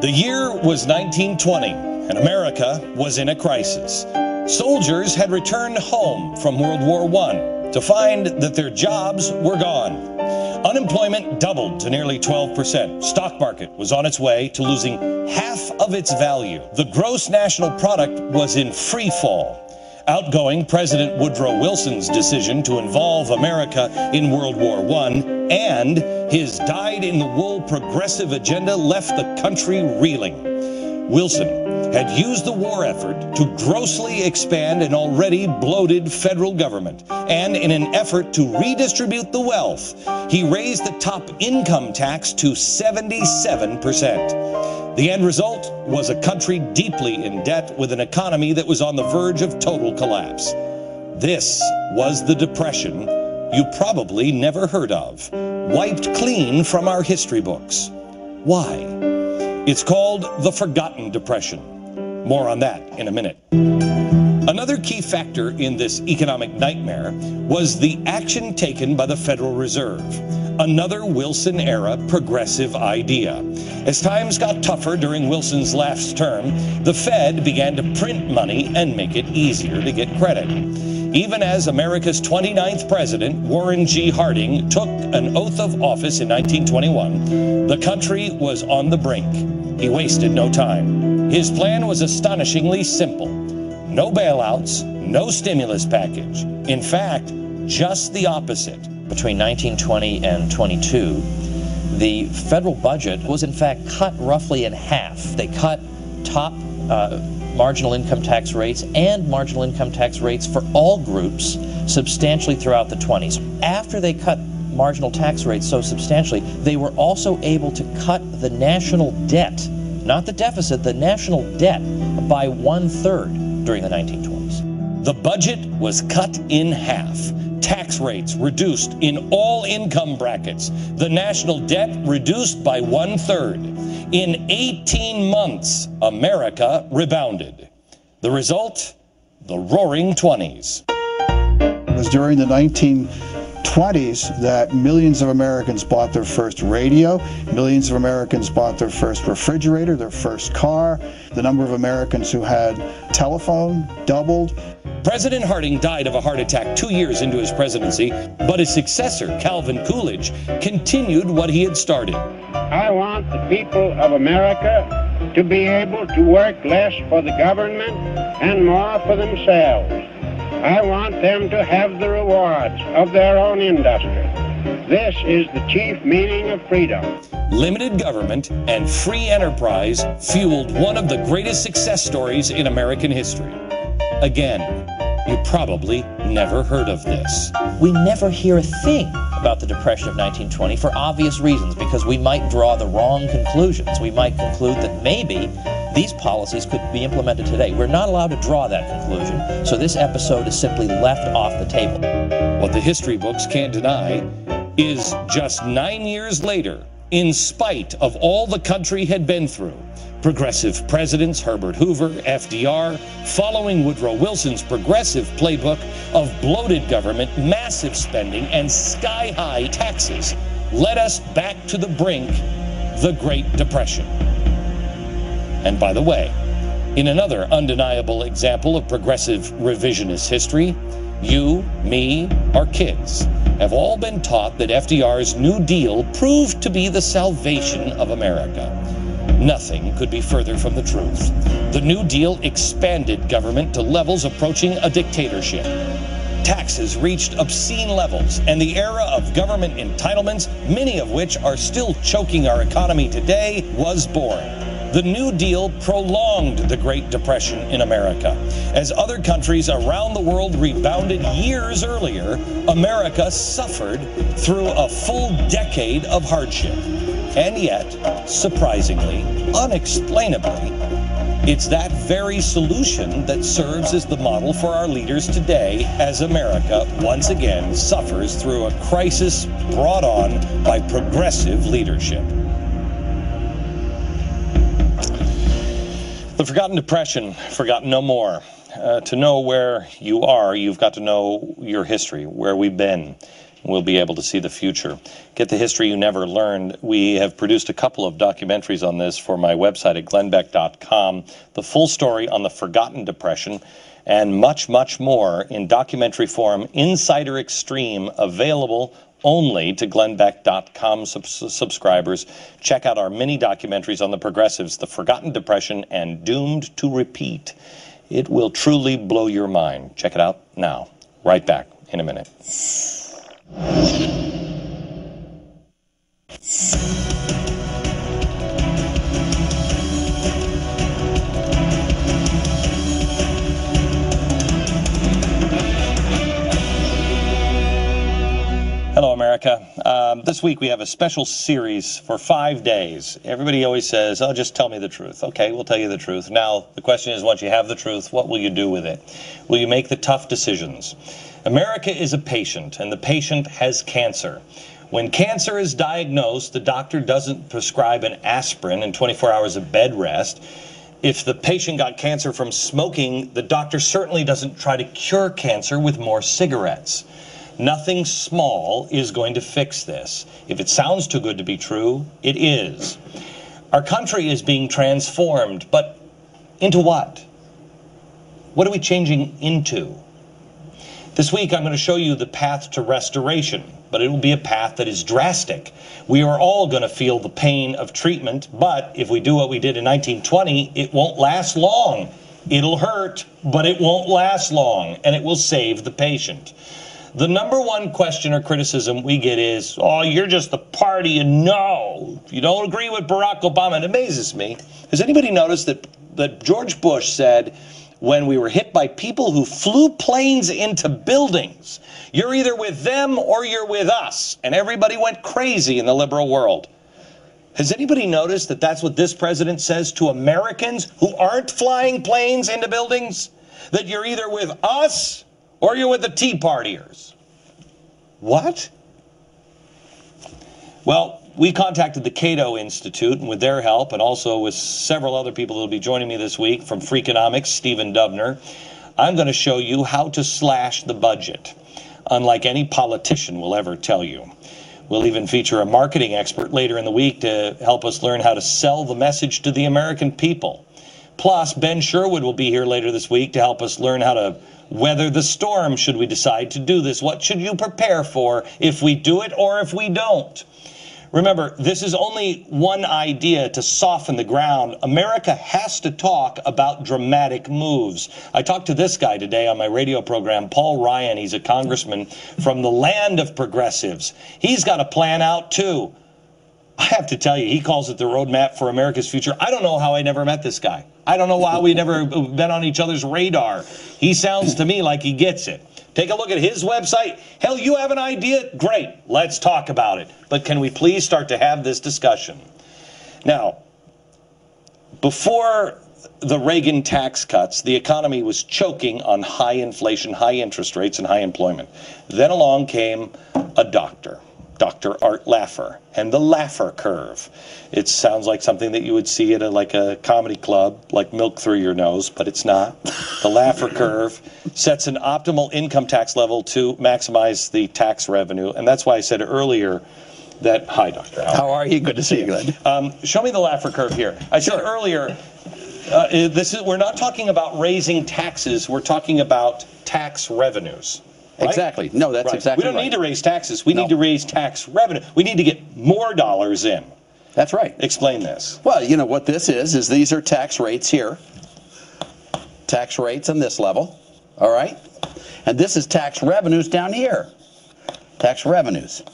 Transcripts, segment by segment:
The year was 1920, and America was in a crisis. Soldiers had returned home from World War I to find that their jobs were gone. Unemployment doubled to nearly 12%. Stock market was on its way to losing half of its value. The gross national product was in free fall. Outgoing President Woodrow Wilson's decision to involve America in World War I and his dyed-in-the-wool progressive agenda left the country reeling. Wilson had used the war effort to grossly expand an already bloated federal government, and in an effort to redistribute the wealth, he raised the top income tax to 77%. The end result was a country deeply in debt with an economy that was on the verge of total collapse. This was the Depression you probably never heard of, wiped clean from our history books. Why? It's called the Forgotten Depression. More on that in a minute. Another key factor in this economic nightmare was the action taken by the Federal Reserve, another Wilson-era progressive idea. As times got tougher during Wilson's last term, the Fed began to print money and make it easier to get credit. Even as America's 29th president, Warren G. Harding, took an oath of office in 1921, the country was on the brink. He wasted no time. His plan was astonishingly simple. No bailouts, no stimulus package. In fact, just the opposite. Between 1920 and 22, the federal budget was in fact cut roughly in half. They cut top marginal income tax rates and marginal income tax rates for all groups substantially throughout the 20s. After they cut marginal tax rates so substantially, they were also able to cut the national debt, not the deficit, the national debt, by 1/3 during the 1920s. The budget was cut in half. Tax rates reduced in all income brackets. The national debt reduced by 1/3. In 18 months, America rebounded. The result? The Roaring '20s. It was during the 1920s that millions of Americans bought their first radio, millions of Americans bought their first refrigerator, their first car. The number of Americans who had telephone doubled. President Harding died of a heart attack 2 years into his presidency, but his successor, Calvin Coolidge, continued what he had started. I want the people of America to be able to work less for the government and more for themselves. I want them to have the rewards of their own industry. This is the chief meaning of freedom. Limited government and free enterprise fueled one of the greatest success stories in American history. Again, you probably never heard of this. We never hear a thing about the Depression of 1920 for obvious reasons, because we might draw the wrong conclusions. We might conclude that maybe these policies could be implemented today. We're not allowed to draw that conclusion, so this episode is simply left off the table. What the history books can't deny is just 9 years later, in spite of all the country had been through, progressive presidents Herbert Hoover, FDR, following Woodrow Wilson's progressive playbook of bloated government, massive spending, and sky-high taxes, led us back to the brink, the Great Depression. And by the way, in another undeniable example of progressive revisionist history, you, me, our kids have all been taught that FDR's New Deal proved to be the salvation of America. Nothing could be further from the truth. The New Deal expanded government to levels approaching a dictatorship. Taxes reached obscene levels, and the era of government entitlements, many of which are still choking our economy today, was born. The New Deal prolonged the Great Depression in America. As other countries around the world rebounded years earlier, America suffered through a full decade of hardship. And yet, surprisingly, unexplainably, it's that very solution that serves as the model for our leaders today as America once again suffers through a crisis brought on by progressive leadership. The Forgotten Depression, forgotten no more. To know where you are, you've got to know your history, where we've been. We'll be able to see the future. Get the history you never learned. We have produced a couple of documentaries on this for my website at glennbeck.com. The full story on the Forgotten Depression and much, much more in documentary form, Insider Extreme, available only to glennbeck.com subscribers. Check out our mini documentaries on the progressives, The Forgotten Depression and Doomed to Repeat. It will truly blow your mind. Check it out now. Right back in a minute. Hello, America. This week we have a special series for 5 days. Everybody always says, oh, just tell me the truth. Okay, we'll tell you the truth. Now, the question is, once you have the truth, what will you do with it? Will you make the tough decisions? America is a patient, and the patient has cancer. When cancer is diagnosed, the doctor doesn't prescribe an aspirin and 24 hours of bed rest. If the patient got cancer from smoking, the doctor certainly doesn't try to cure cancer with more cigarettes. Nothing small is going to fix this. If it sounds too good to be true, it is. Our country is being transformed, but into what? What are we changing into? This week, I'm going to show you the path to restoration, but it will be a path that is drastic. We are all going to feel the pain of treatment, but if we do what we did in 1920, it won't last long. It'll hurt, but it won't last long, and it will save the patient. The number one question or criticism we get is, oh, you're just the party and no, you don't agree with Barack Obama. It amazes me. Has anybody noticed that George Bush said, when we were hit by people who flew planes into buildings, you're either with them or you're with us. And everybody went crazy in the liberal world. Has anybody noticed that that's what this president says to Americans who aren't flying planes into buildings? That you're either with us or you're with the Tea Partiers. What? Well, we contacted the Cato Institute, and with their help, and also with several other people who will be joining me this week from Freakonomics, Stephen Dubner, I'm going to show you how to slash the budget, unlike any politician will ever tell you. We'll even feature a marketing expert later in the week to help us learn how to sell the message to the American people. Plus, Ben Sherwood will be here later this week to help us learn how to weather the storm should we decide to do this. What should you prepare for if we do it or if we don't? Remember, this is only one idea to soften the ground. America has to talk about dramatic moves. I talked to this guy today on my radio program, Paul Ryan. He's a congressman from the land of progressives. He's got a plan out, too. I have to tell you, he calls it the roadmap for America's future. I don't know how I never met this guy. I don't know how we never been on each other's radar. He sounds to me like he gets it. Take a look at his website. Hell, you have an idea? Great. Let's talk about it. But can we please start to have this discussion? Now, before the Reagan tax cuts, the economy was choking on high inflation, high interest rates, and high employment. Then along came a doctor, Dr. Art Laffer, and the Laffer curve. It sounds like something that you would see at a comedy club, like Milk Through Your Nose, but it's not. The Laffer curve sets an optimal income tax level to maximize the tax revenue, and that's why I said earlier that, hi, Dr. Al. How are you? Good to see you, Glenn. Show me the Laffer curve here. I said earlier, we're not talking about raising taxes, we're talking about tax revenues. Right? Exactly. No, that's exactly right. We don't need to raise taxes. We need to raise tax revenue. We need to get more dollars in. That's right. Explain this. Well, you know what this is these are tax rates here. Tax rates on this level. All right? And this is tax revenues down here. Tax revenues.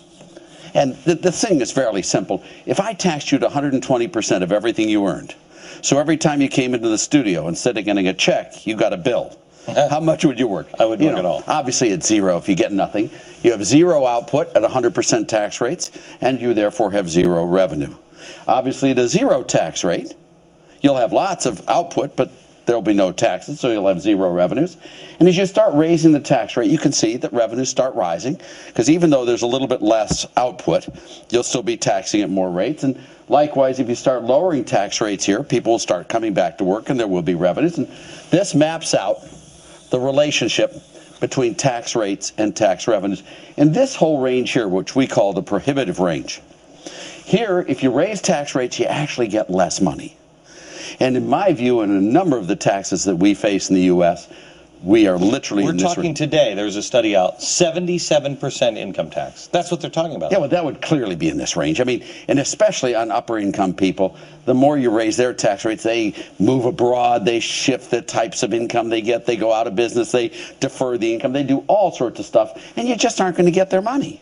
And the thing is fairly simple. If I taxed you to 120% of everything you earned, so every time you came into the studio, instead of getting a check, you got a bill. How much would you work? I wouldn't work at all. Obviously, it's zero if you get nothing. You have zero output at 100% tax rates, and you therefore have zero revenue. Obviously, at a zero tax rate, you'll have lots of output, but there'll be no taxes, so you'll have zero revenues. And as you start raising the tax rate, you can see that revenues start rising, because even though there's a little bit less output, you'll still be taxing at more rates. And likewise, if you start lowering tax rates here, people will start coming back to work, and there will be revenues. And this maps out the relationship between tax rates and tax revenues. And this whole range here, which we call the prohibitive range, here, if you raise tax rates, you actually get less money. And in my view, in a number of the taxes that we face in the U.S., we are literally in this We're talking today, there's a study out, 77% income tax. That's what they're talking about. Yeah, well, that would clearly be in this range. I mean, and especially on upper income people, the more you raise their tax rates, they move abroad, they shift the types of income they get, they go out of business, they defer the income, they do all sorts of stuff, and you just aren't going to get their money.